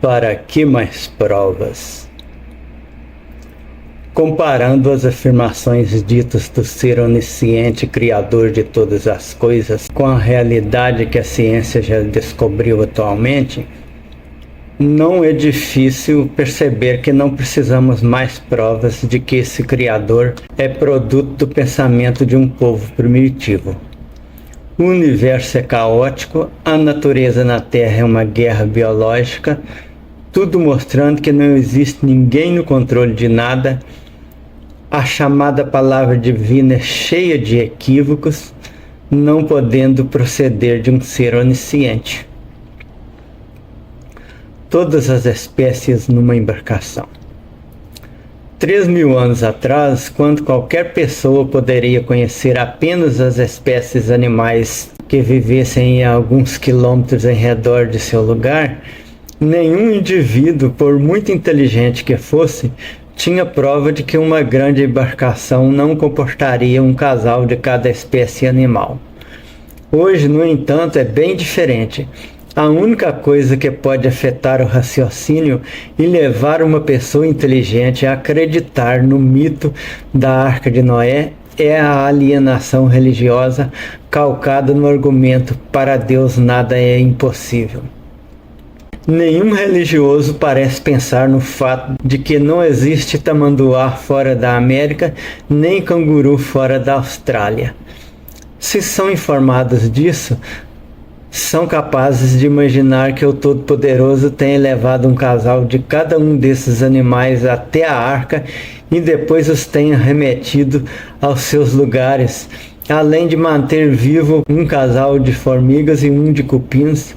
Para que mais provas? Comparando as afirmações ditas do ser onisciente criador de todas as coisas com a realidade que a ciência já descobriu atualmente, não é difícil perceber que não precisamos mais provas de que esse criador é produto do pensamento de um povo primitivo. O universo é caótico, a natureza na Terra é uma guerra biológica, tudo mostrando que não existe ninguém no controle de nada. A chamada palavra divina é cheia de equívocos, não podendo proceder de um ser onisciente. Todas as espécies numa embarcação. 3.000 anos atrás, quando qualquer pessoa poderia conhecer apenas as espécies animais que vivessem a alguns quilômetros em redor de seu lugar, nenhum indivíduo, por muito inteligente que fosse, tinha prova de que uma grande embarcação não comportaria um casal de cada espécie animal. Hoje, no entanto, é bem diferente. A única coisa que pode afetar o raciocínio e levar uma pessoa inteligente a acreditar no mito da Arca de Noé é a alienação religiosa calcada no argumento "para Deus nada é impossível". Nenhum religioso parece pensar no fato de que não existe tamanduá fora da América, nem canguru fora da Austrália. Se são informados disso, são capazes de imaginar que o Todo-Poderoso tenha levado um casal de cada um desses animais até a arca e depois os tenha remetido aos seus lugares, além de manter vivo um casal de formigas e um de cupins,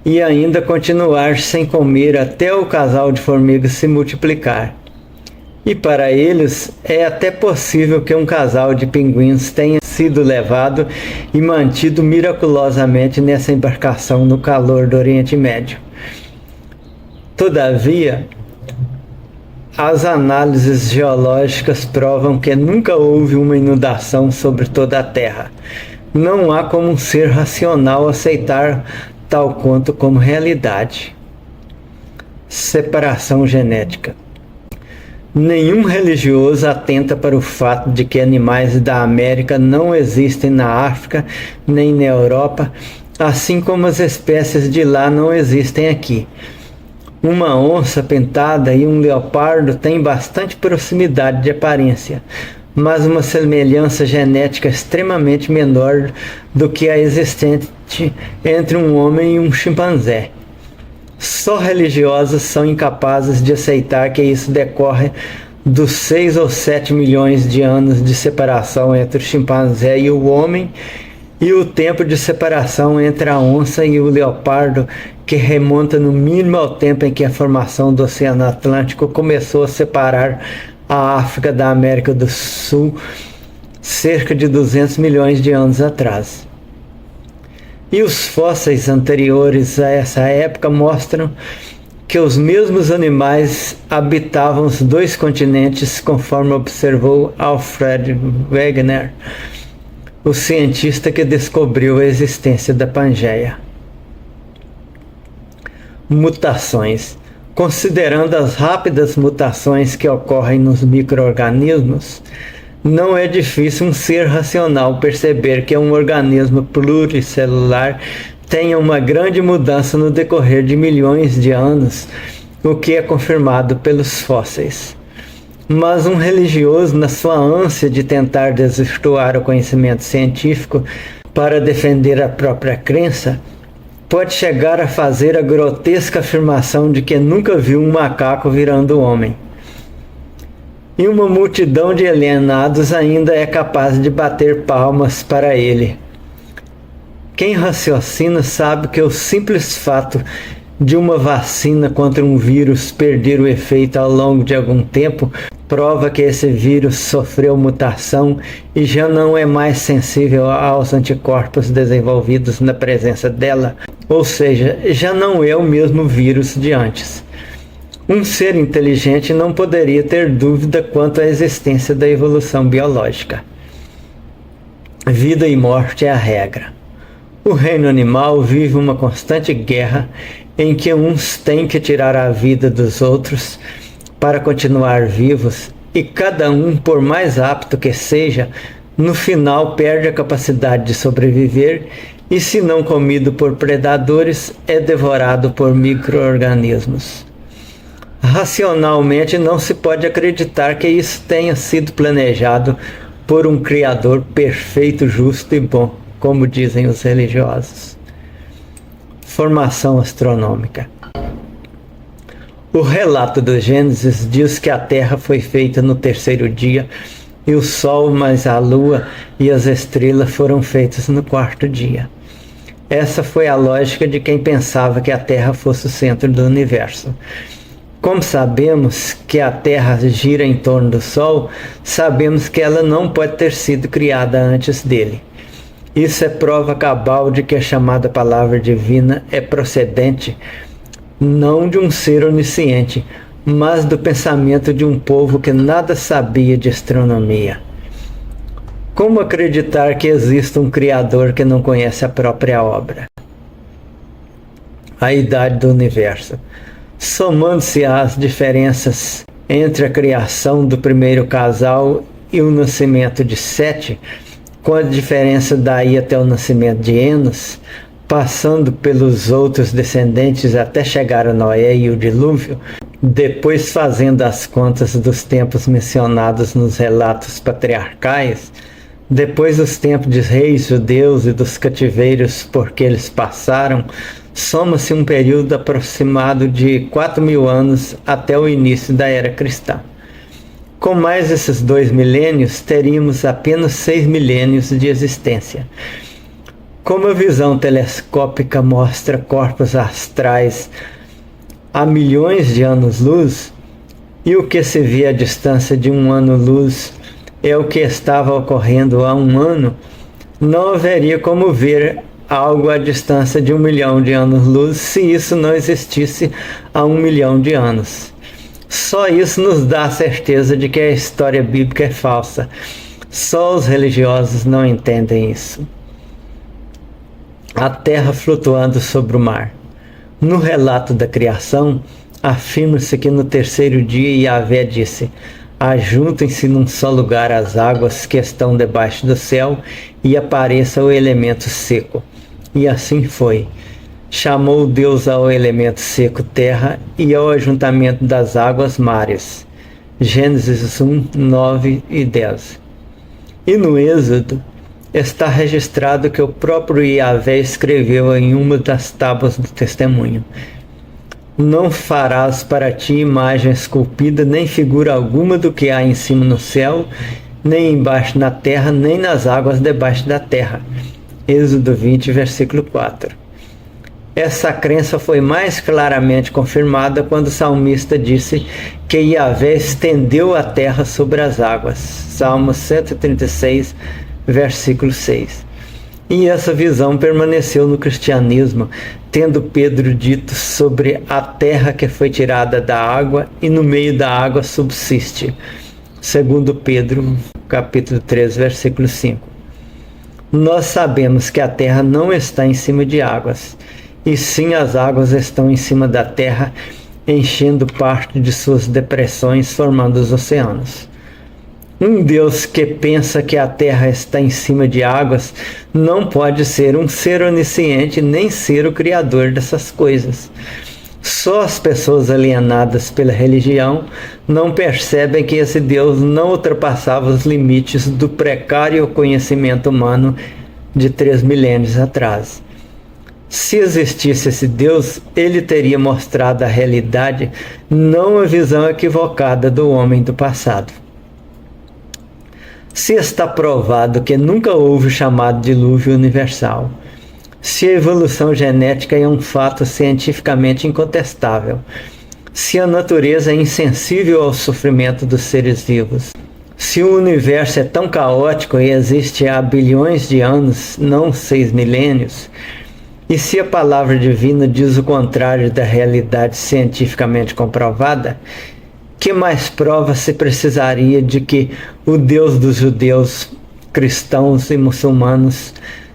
e ainda continuar sem comer até o casal de formigas se multiplicar. E para eles, é até possível que um casal de pinguins tenha sido levado e mantido miraculosamente nessa embarcação no calor do Oriente Médio. Todavia, as análises geológicas provam que nunca houve uma inundação sobre toda a Terra. Não há como um ser racional aceitar tal conto como realidade. Separação genética. Nenhum religioso atenta para o fato de que animais da América não existem na África nem na Europa, assim como as espécies de lá não existem aqui. Uma onça pintada e um leopardo têm bastante proximidade de aparência, mas uma semelhança genética extremamente menor do que a existente entre um homem e um chimpanzé. Só religiosos são incapazes de aceitar que isso decorre dos 6 ou 7 milhões de anos de separação entre o chimpanzé e o homem, e o tempo de separação entre a onça e o leopardo, que remonta no mínimo ao tempo em que a formação do Oceano Atlântico começou a separar a África da América do Sul, cerca de 200 milhões de anos atrás. E os fósseis anteriores a essa época mostram que os mesmos animais habitavam os dois continentes, conforme observou Alfred Wegener, o cientista que descobriu a existência da Pangeia. Mutações. Considerando as rápidas mutações que ocorrem nos micro-organismos, não é difícil um ser racional perceber que um organismo pluricelular tenha uma grande mudança no decorrer de milhões de anos, o que é confirmado pelos fósseis. Mas um religioso, na sua ânsia de tentar desvirtuar o conhecimento científico para defender a própria crença, pode chegar a fazer a grotesca afirmação de que nunca viu um macaco virando homem. E uma multidão de alienados ainda é capaz de bater palmas para ele. Quem raciocina sabe que o simples fato de uma vacina contra um vírus perder o efeito ao longo de algum tempo prova que esse vírus sofreu mutação e já não é mais sensível aos anticorpos desenvolvidos na presença dela, ou seja, já não é o mesmo vírus de antes. Um ser inteligente não poderia ter dúvida quanto à existência da evolução biológica. Vida e morte é a regra. O reino animal vive uma constante guerra em que uns têm que tirar a vida dos outros para continuar vivos, e cada um, por mais apto que seja, no final perde a capacidade de sobreviver e, se não comido por predadores, é devorado por micro-organismos. Racionalmente, não se pode acreditar que isso tenha sido planejado por um Criador perfeito, justo e bom, como dizem os religiosos. Formação astronômica. O relato do Gênesis diz que a Terra foi feita no terceiro dia e o Sol, mais a Lua e as estrelas foram feitos no quarto dia. Essa foi a lógica de quem pensava que a Terra fosse o centro do universo. Como sabemos que a Terra gira em torno do Sol, sabemos que ela não pode ter sido criada antes dele. Isso é prova cabal de que a chamada palavra divina é procedente não de um ser onisciente, mas do pensamento de um povo que nada sabia de astronomia. Como acreditar que existe um Criador que não conhece a própria obra? A idade do universo. Somando-se às diferenças entre a criação do primeiro casal e o nascimento de Sete, com a diferença daí até o nascimento de Enos, passando pelos outros descendentes até chegar a Noé e o dilúvio, depois fazendo as contas dos tempos mencionados nos relatos patriarcais, depois dos tempos de reis judeus e dos cativeiros por que eles passaram, soma-se um período aproximado de 4.000 anos até o início da era cristã. Com mais esses 2 milênios, teríamos apenas 6 milênios de existência. Como a visão telescópica mostra corpos astrais a milhões de anos-luz, e o que se vê à distância de 1 ano-luz é o que estava ocorrendo há 1 ano, não haveria como ver algo à distância de 1 milhão de anos-luz se isso não existisse há 1 milhão de anos. Só isso nos dá a certeza de que a história bíblica é falsa. Só os religiosos não entendem isso. A terra flutuando sobre o mar. No relato da criação, afirma-se que no terceiro dia Yahvé disse: ajuntem-se num só lugar as águas que estão debaixo do céu e apareça o elemento seco. E assim foi. Chamou Deus ao elemento seco terra e ao ajuntamento das águas mares. Gênesis 1, 9 e 10. E no Êxodo está registrado que o próprio Yahvé escreveu em uma das tábuas do testemunho: não farás para ti imagem esculpida, nem figura alguma do que há em cima no céu, nem embaixo na terra, nem nas águas debaixo da terra. Êxodo 20, versículo 4. Essa crença foi mais claramente confirmada quando o salmista disse que Yahvé estendeu a terra sobre as águas. Salmo 136, versículo 6. E essa visão permaneceu no cristianismo, tendo Pedro dito sobre a terra que foi tirada da água e no meio da água subsiste. Segundo Pedro, capítulo 3, versículo 5. Nós sabemos que a terra não está em cima de águas, e sim as águas estão em cima da terra, enchendo parte de suas depressões, formando os oceanos. Um Deus que pensa que a terra está em cima de águas não pode ser um ser onisciente nem ser o criador dessas coisas. Só as pessoas alienadas pela religião não percebem que esse Deus não ultrapassava os limites do precário conhecimento humano de 3 milênios atrás. Se existisse esse Deus, ele teria mostrado a realidade, não a visão equivocada do homem do passado. Se está provado que nunca houve o chamado dilúvio universal, se a evolução genética é um fato cientificamente incontestável, se a natureza é insensível ao sofrimento dos seres vivos, se o universo é tão caótico e existe há bilhões de anos, não 6 milênios, e se a palavra divina diz o contrário da realidade cientificamente comprovada, que mais prova se precisaria de que o Deus dos judeus, cristãos e muçulmanos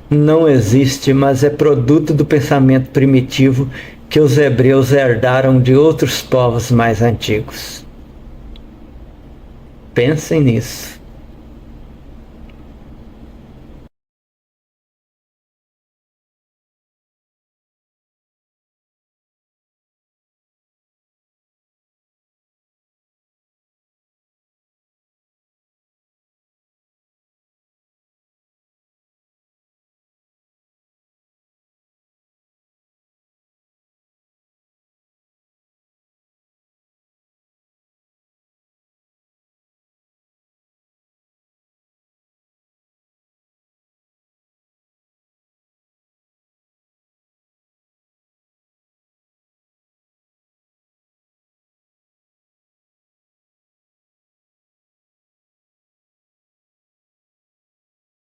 não existe, mas é produto do pensamento primitivo que os hebreus herdaram de outros povos mais antigos. Pensem nisso.